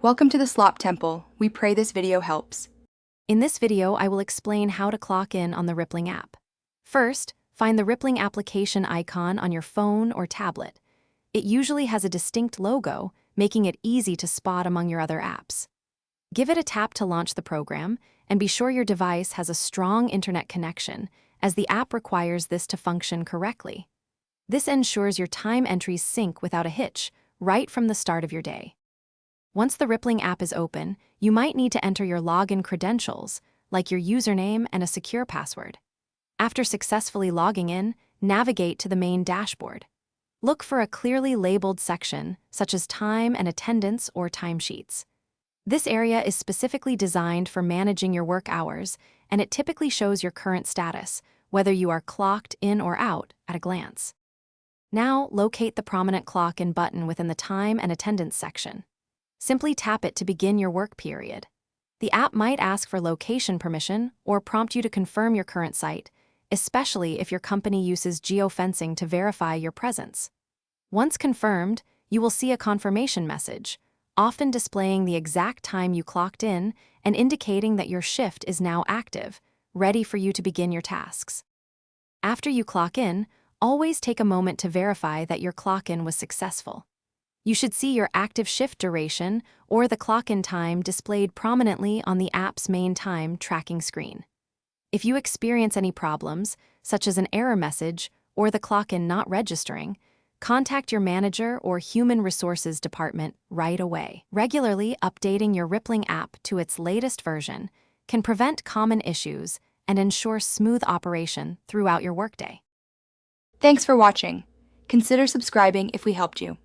Welcome to the Slop Temple. We pray this video helps. In this video, I will explain how to clock in on the Rippling app. First, find the Rippling application icon on your phone or tablet. It usually has a distinct logo, making it easy to spot among your other apps. Give it a tap to launch the program, and be sure your device has a strong internet connection, as the app requires this to function correctly. This ensures your time entries sync without a hitch, right from the start of your day. Once the Rippling app is open, you might need to enter your login credentials, like your username and a secure password. After successfully logging in, navigate to the main dashboard. Look for a clearly labeled section, such as time and attendance or timesheets. This area is specifically designed for managing your work hours, and it typically shows your current status, whether you are clocked in or out, at a glance. Now, locate the prominent clock in button within the time and attendance section. Simply tap it to begin your work period. The app might ask for location permission or prompt you to confirm your current site, especially if your company uses geofencing to verify your presence. Once confirmed, you will see a confirmation message, often displaying the exact time you clocked in and indicating that your shift is now active, ready for you to begin your tasks. After you clock in, always take a moment to verify that your clock-in was successful. You should see your active shift duration or the clock-in time displayed prominently on the app's main time tracking screen. If you experience any problems, such as an error message or the clock-in not registering, contact your manager or human resources department right away. Regularly updating your Rippling app to its latest version can prevent common issues and ensure smooth operation throughout your workday. Thanks for watching. Consider subscribing if we helped you.